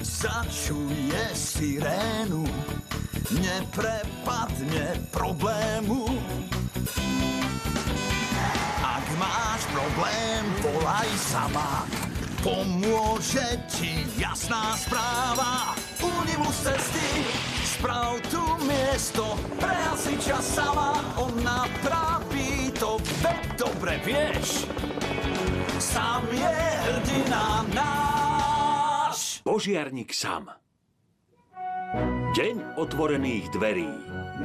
začuje sirénu, neprepadne problému. Ak máš problém, volaj Sabák, pomôže ti jasná správa. Unilus cesty, sprav tu miesto, pre hasiča sama, on napraví to, veď dobre vieš. Sam je hrdina náš. Požiarník Sam. Deň otvorených dverí.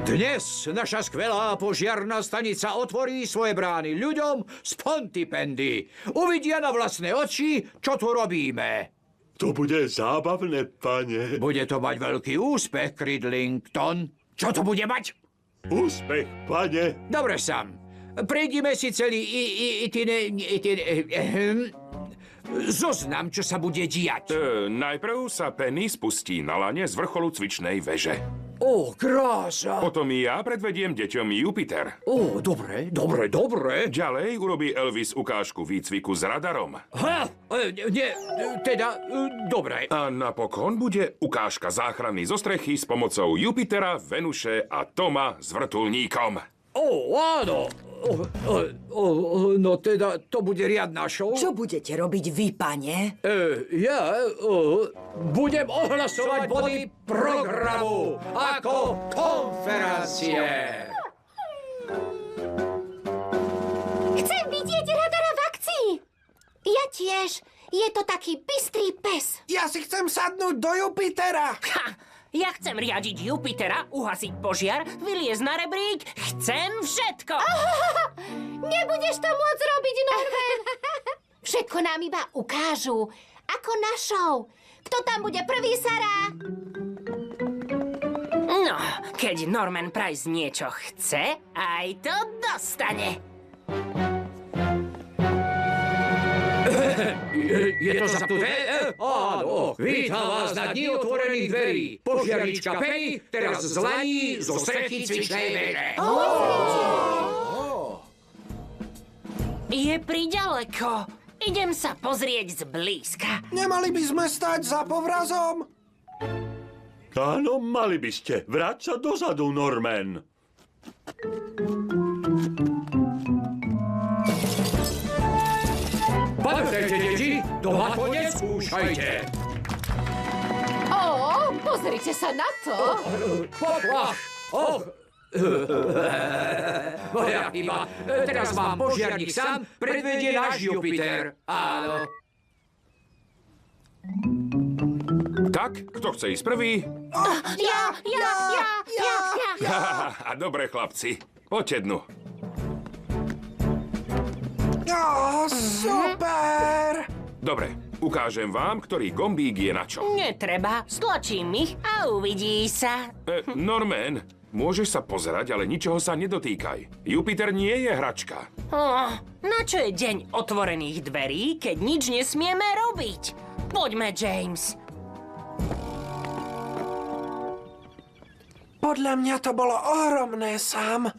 Dnes naša skvelá požiarna stanica otvorí svoje brány ľuďom z Pontypandy. Uvidia na vlastné oči, čo tu robíme. To bude zábavné, pane. Bude to mať veľký úspech, Cridlington. Čo to bude mať? Úspech, pane. Dobre, Sam. Prejdime si celý zoznam, čo sa bude diať. Najprv sa Penny spustí na lane z vrcholu cvičnej veže. Ó, krása. Potom ja predvediem deťom Jupiter. Ó, dobre. Ďalej urobí Elvis ukážku výcviku s radarom. Dobre. A napokon bude ukážka záchrany zo strechy s pomocou Jupitera, Venuše a Toma s vrtuľníkom. Ó, áno. No teda, to bude riadna show. Čo budete robiť vy, pane? Budem ohlasovať body programu ako konferencie. Chcem vidieť radara v akcii. Ja tiež. Je to taký bystrý pes. Ja si chcem sadnúť do Jupitera. Ja chcem riadiť Jupitera, uhasiť požiar, vyliezť na rebrík. Chcem všetko. Nebudeš to môcť robiť, Norman. Všetko nám iba ukážu. Ako na show. Kto tam bude prvý, Sarah? No, keď Norman Price niečo chce, aj to dostane. Je to zapnuté? Áno. Vítam vás na dni otvorených dverí. Požiarnička Penny teraz zlaní zo strechy cvičnej veže. Je priďaleko. Idem sa pozrieť zblízka. Nemali by sme stať za povrazom? Áno, mali by ste. Vráť sa dozadu, Norman. Pamätajte, deti, doma to neskúšajte. Pozrite sa na to. Poplach. Moja chyba. Teraz vám požiarník Sam predvedie náš Jupiter. Áno. Tak, kto chce ísť prvý? Ja. A dobre, chlapci. Poďte dnu. Super! Dobre, ukážem vám, ktorý gombík je na čo. Netreba, stlačím ich a uvidí sa. Norman, môžeš sa pozerať, ale ničoho sa nedotýkaj. Jupiter nie je hračka. Na čo je deň otvorených dverí, keď nič nesmieme robiť? Poďme, James. Podľa mňa to bolo ohromné, Sam.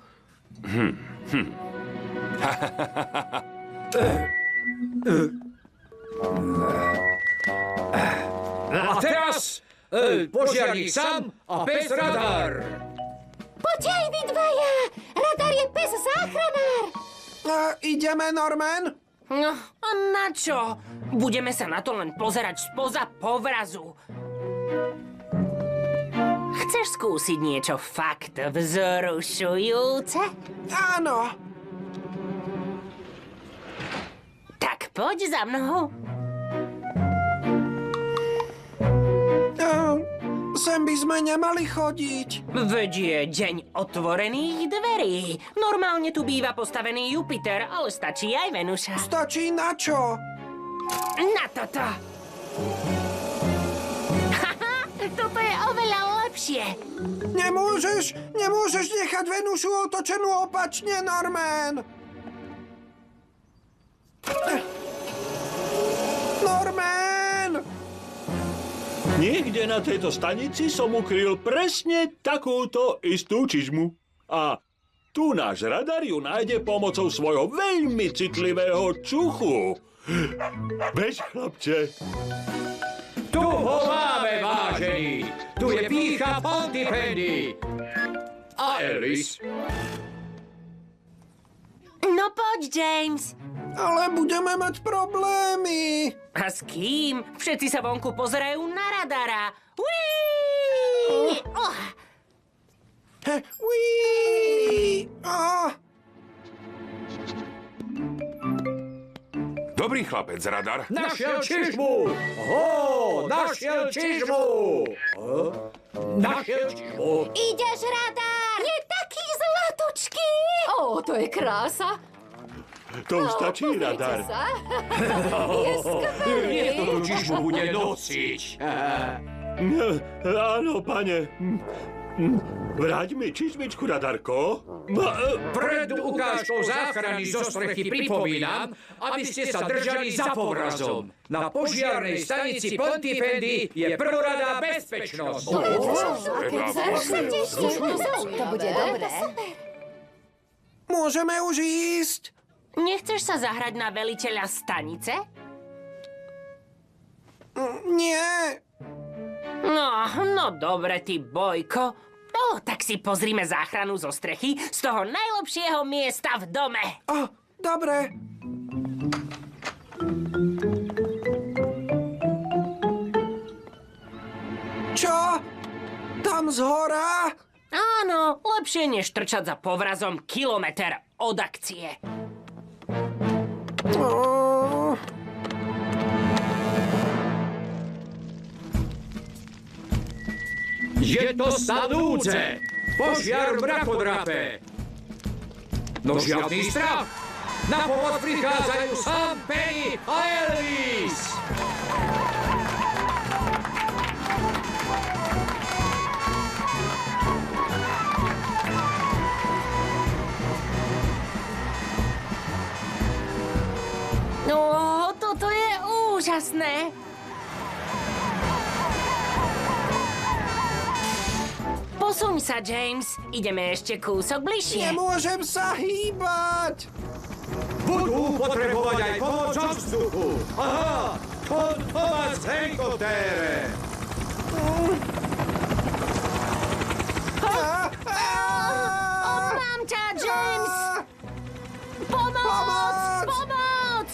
A teraz požiarník Sam a pes Radar. Poďte aj vy dvaja. Radar je pes záchranár. Ideme, Norman? No, a na čo? Budeme sa na to len pozerať spoza povrazu. Chceš skúsiť niečo fakt vzrušujúce? Áno. Tak poď za mnou. Sem by sme nemali chodiť. Veď je deň otvorených dverí. Normálne tu býva postavený Jupiter, ale stačí aj Venuša. Stačí na čo? Na toto. Toto je oveľa lepšie. Nemôžeš nechať Venušu otočenú opačne, Norman. Norman! Niekde na tejto stanici som ukryl presne takúto istú čižmu. A tu náš radar ju nájde pomocou svojho veľmi citlivého čuchu. Bež, chlapče. Tu ho máme, príka Pontypandy. A Elvis? No poď, James. Ale budeme mať problémy. A s kým? Všetci sa vonku pozerajú na radara. Uí! Oh. Uí! Dobrý chlapec, radar. Našiel čižmu! Našiel čižmu! Našiel čižmu! Ideš, radar? Je taký zlatučký. To je krása. To už stačí, radar. Je skvelý. Niekto tú čižmu bude nosiť. Áno, pane. Vráť mi čižmičku, radarko. Pred ukážkou záchrany zo strechy pripomínam, aby ste sa držali za povrazom. Na požiarnej stanici Pontypandy je prvoradá bezpečnosť. To bude dobré. Môžeme už ísť? Nechceš sa zahrať na veliteľa stanice? Nie. No dobre, ty Bojko. Tak si pozrime záchranu zo strechy z toho najlepšieho miesta v dome. Dobre. Čo? Tam zhora? Áno, lepšie než trčať za povrazom kilometer od akcie. Je to stanúce! Požiar mrakodrape! No žiadny strach! Na pomoc prichádzajú Sam, Penny a Elvis! No, toto je úžasné. Posuň sa, James. Ideme ešte kúsok bližšie. Nemôžem sa hýbať. Budú potrebovať aj pomoc zo vzduchu. Aha! Pomoc z helikoptére! Mám ťa, James! Pomoc! Pomoc!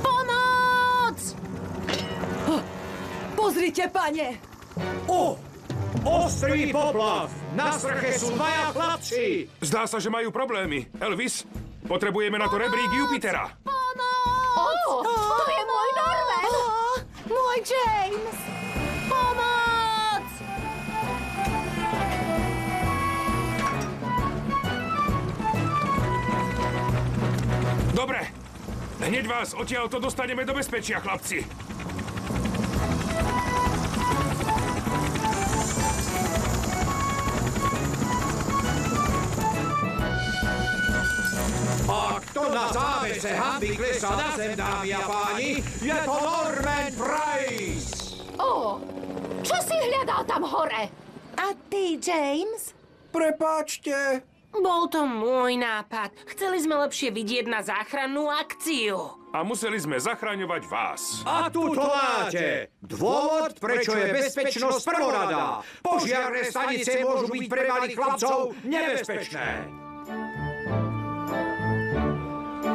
Pomoc! Pozrite, pane! Ostrý poplav! Na streche sú dvaja chlapci! Zdá sa, že majú problémy. Elvis, potrebujeme na to rebrík Jupitera. To je môj Norman. Môj James! Pomoc! Dobre, hneď vás odtiaľto dostaneme do bezpečia, chlapci. A kto na závese hanby klesá na zem, dámy a páni, je to Norman Price! Čo si hľadal tam hore? A ty, James? Prepáčte. Bol to môj nápad. Chceli sme lepšie vidieť na záchrannú akciu. A museli sme zachraňovať vás. A tu to máte! Dôvod, prečo je bezpečnosť prvoradá. Požiarne stanice môžu byť pre malých chlapcov nebezpečné.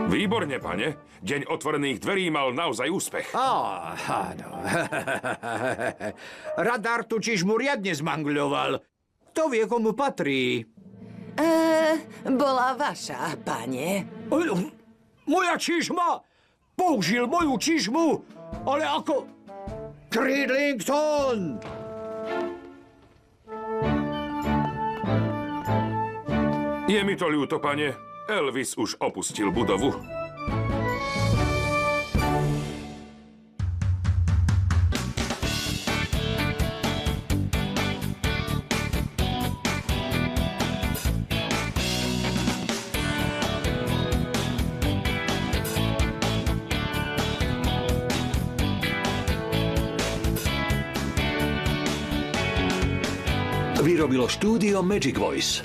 Výborne, pane. Deň otvorených dverí mal naozaj úspech. Áno. Radar tu čižmu riadne zmangľoval. Kto vie, komu patrí? Bola vaša, pane. Moja čižma! Použil moju čižmu, ale ako... Cridlington! Je mi to ľúto, pane. Elvis už opustil budovu. Vyrobilo štúdio Magic Voice.